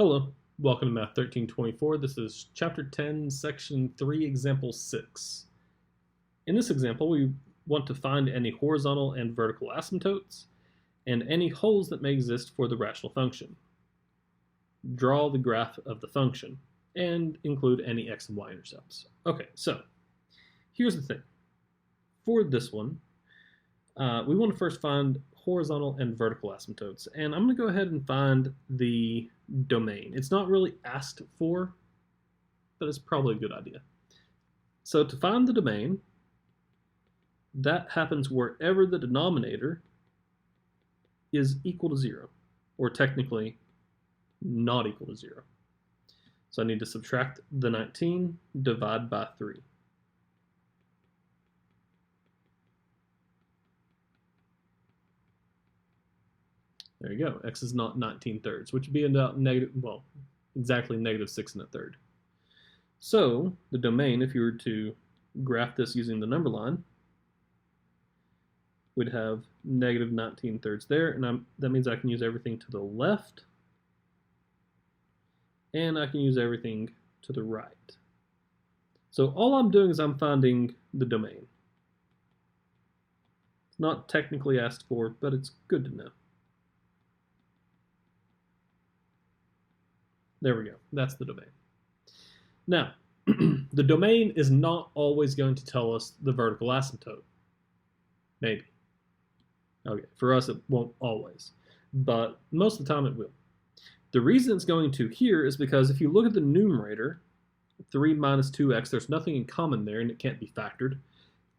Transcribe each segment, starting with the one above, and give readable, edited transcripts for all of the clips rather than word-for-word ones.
Hello, welcome to Math 1324. This is Chapter 10, Section 3, Example 6. In this example, we want to find any horizontal and vertical asymptotes and any holes that may exist for the rational function. Draw the graph of the function and include any x and y intercepts. Okay, so here's the thing. For this one, we want to first find horizontal and vertical asymptotes. And I'm going to go ahead and find the domain. It's not really asked for, but it's probably a good idea. So to find the domain, that happens wherever the denominator is equal to 0, or technically not equal to 0. So I need to subtract the 19, divide by 3. There you go. X is not 19/3, which would be about exactly negative 6 1/3. So the domain, if you were to graph this using the number line, we'd have negative 19/3 there, and that means I can use everything to the left, and I can use everything to the right. So all I'm doing is I'm finding the domain. It's not technically asked for, but it's good to know. There we go. That's the domain. Now, the domain is not always going to tell us the vertical asymptote. Maybe. Okay, for us it won't always, but most of the time it will. The reason it's going to here is because if you look at the numerator, 3 minus 2x, there's nothing in common there and it can't be factored.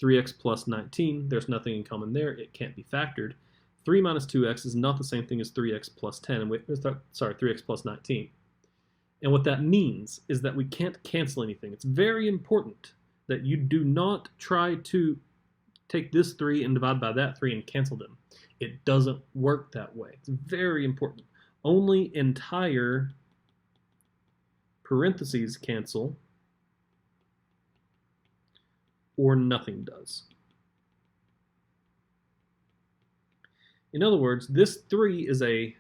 3x plus 19, there's nothing in common there, it can't be factored. 3 minus 2x is not the same thing as 3x plus 10, 3x plus 19. And what that means is that we can't cancel anything. It's very important that you do not try to take this 3 and divide by that 3 and cancel them. It doesn't work that way. It's very important. Only entire parentheses cancel, or nothing does. In other words, this 3 is a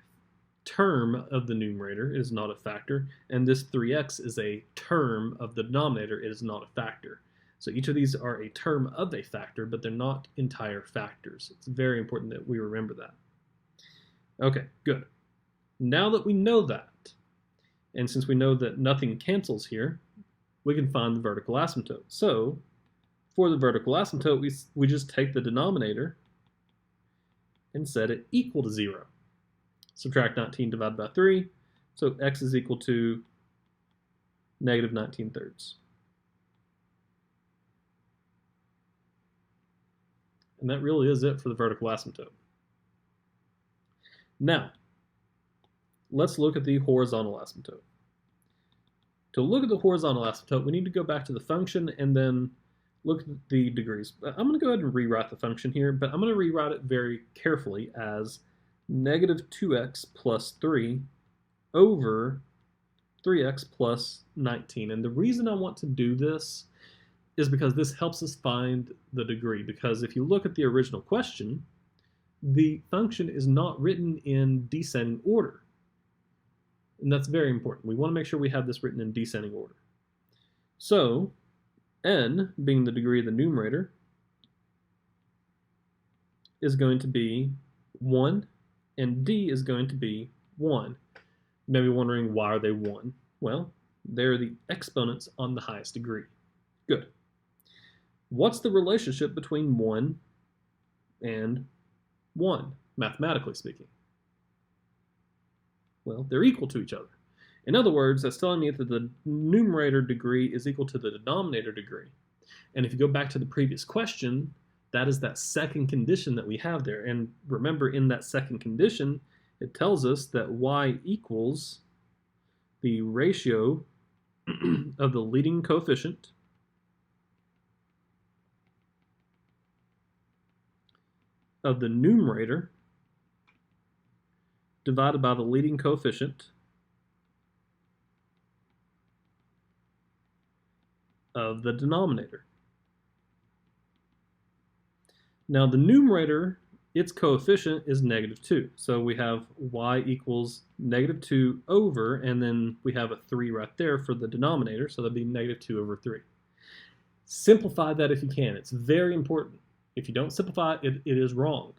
term of the numerator, it is not a factor, and this 3x is a term of the denominator, it is not a factor. So each of these are a term of a factor, but they're not entire factors. It's very important that we remember that. Okay, good. Now that we know that, and since we know that nothing cancels here, we can find the vertical asymptote. So for the vertical asymptote, we just take the denominator and set it equal to 0. Subtract 19 divided by 3, so x is equal to negative 19/3. And that really is it for the vertical asymptote. Now, let's look at the horizontal asymptote. To look at the horizontal asymptote, we need to go back to the function and then look at the degrees. I'm going to go ahead and rewrite the function here, but I'm going to rewrite it very carefully as negative 2x plus 3 over 3x plus 19. And the reason I want to do this is because this helps us find the degree. Because if you look at the original question, the function is not written in descending order. And that's very important. We want to make sure we have this written in descending order. So, n, being the degree of the numerator, is going to be 1, and d is going to be 1. You may be wondering, why are they 1? Well, they're the exponents on the highest degree. Good. What's the relationship between 1 and 1, mathematically speaking? Well, they're equal to each other. In other words, that's telling me that the numerator degree is equal to the denominator degree. And if you go back to the previous question, that is that second condition that we have there. And remember, in that second condition, it tells us that y equals the ratio of the leading coefficient of the numerator divided by the leading coefficient of the denominator. Now the numerator its coefficient is -2. So we have y equals -2 over, and then we have a 3 right there for the denominator, so that'd be -2 over 3. Simplify that if you can. It's very important. If you don't simplify it, it is wrong.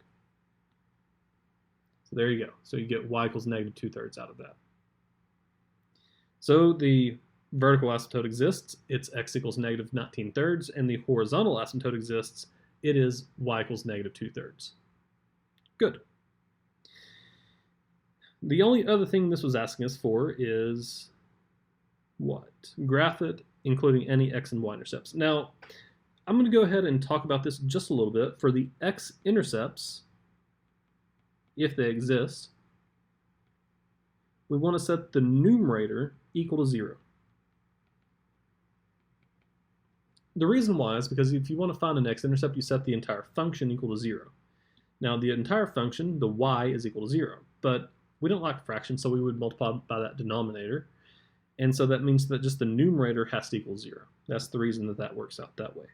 So there you go. So you get y equals -2/3 out of that. So the vertical asymptote exists. It's x equals -19/3, and the horizontal asymptote exists. It is y equals -2/3. Good. The only other thing this was asking us for is what? Graph it, including any x and y intercepts. Now, I'm going to go ahead and talk about this just a little bit. For the x-intercepts, if they exist, we want to set the numerator equal to 0. The reason why is because if you want to find an x-intercept, you set the entire function equal to 0. Now, the entire function, the y, is equal to 0, but we don't like fractions, so we would multiply by that denominator. And so that means that just the numerator has to equal 0. That's the reason that that works out that way.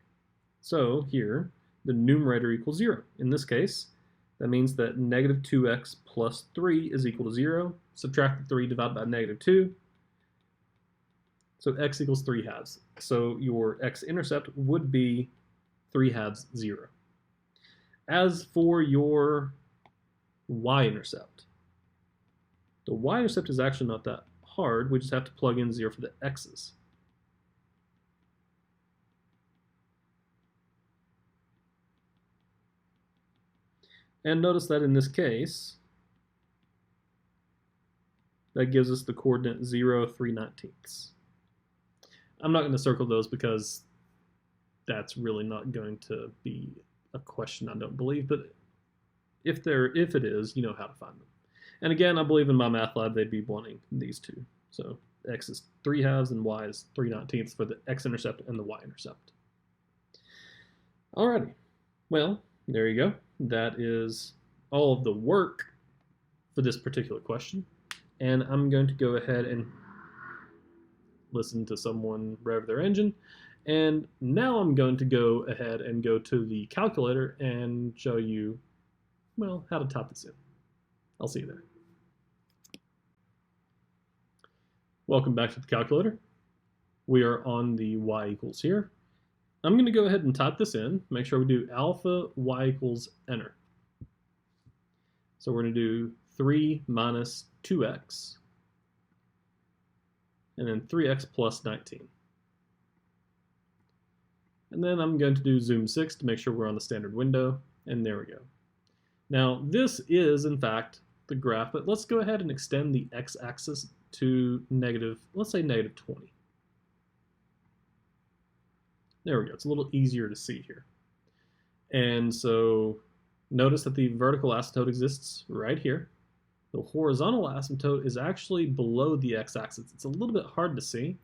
So here, the numerator equals 0. In this case, that means that -2x plus 3 is equal to 0. Subtract the 3, divide by -2. So x equals 3/2. So your x-intercept would be 3/2, 0. As for your y-intercept, the y-intercept is actually not that hard. We just have to plug in 0 for the x's. And notice that in this case, that gives us the coordinate 0, 3/19. I'm not going to circle those because that's really not going to be a question, I don't believe, but if it is, you know how to find them. And again, I believe in my math lab they'd be wanting these two. So x is 3/2 and y is 3/19 for the x-intercept and the y-intercept. Alrighty, well, there you go. That is all of the work for this particular question. And I'm going to go ahead and listen to someone rev their engine. And now I'm going to go ahead and go to the calculator and show you, well, how to type this in. I'll see you there. Welcome back to the calculator. We are on the y equals here. I'm going to go ahead and type this in. Make sure we do alpha y equals enter. So we're going to do 3 minus 2x, and then 3x plus 19. And then I'm going to do zoom 6 to make sure we're on the standard window, and there we go. Now this is in fact the graph, but let's go ahead and extend the x-axis to negative, let's say -20. There we go, it's a little easier to see here. And so notice that the vertical asymptote exists right here. The horizontal asymptote is actually below the x-axis. It's a little bit hard to see.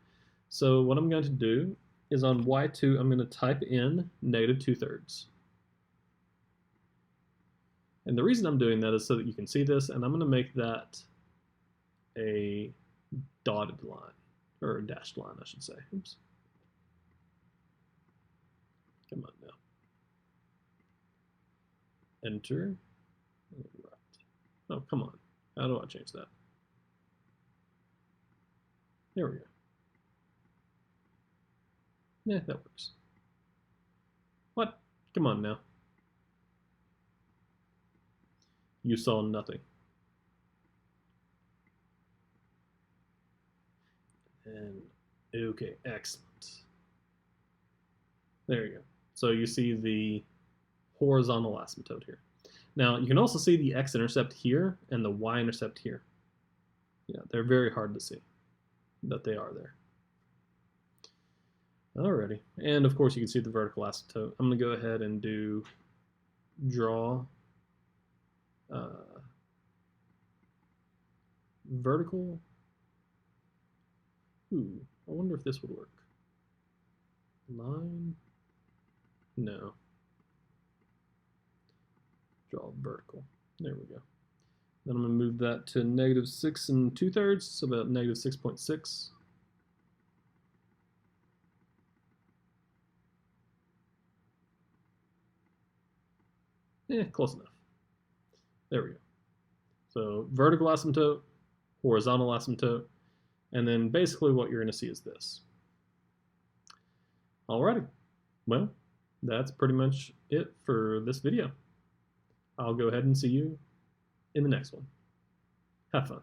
So what I'm going to do is on y2, I'm going to type in -2/3. And the reason I'm doing that is so that you can see this, and I'm going to make that a dotted line, or a dashed line, I should say. Oops. Come on now. Enter. Right. Oh, come on. How do I change that? There we go. Yeah, that works. What? Come on now. You saw nothing. And okay, excellent. There you go. So you see the horizontal asymptote here. Now you can also see the x-intercept here and the y-intercept here. Yeah, they're very hard to see, but they are there. Alrighty, and of course you can see the vertical asymptote. I'm going to go ahead and do draw vertical. Ooh, I wonder if this would work. Line? No. Draw vertical. There we go. Then I'm going to move that to -6 2/3, so about -6.6. Close enough. There we go. So vertical asymptote, horizontal asymptote, and then basically what you're going to see is this. Alrighty, well, that's pretty much it for this video. I'll go ahead and see you in the next one. Have fun.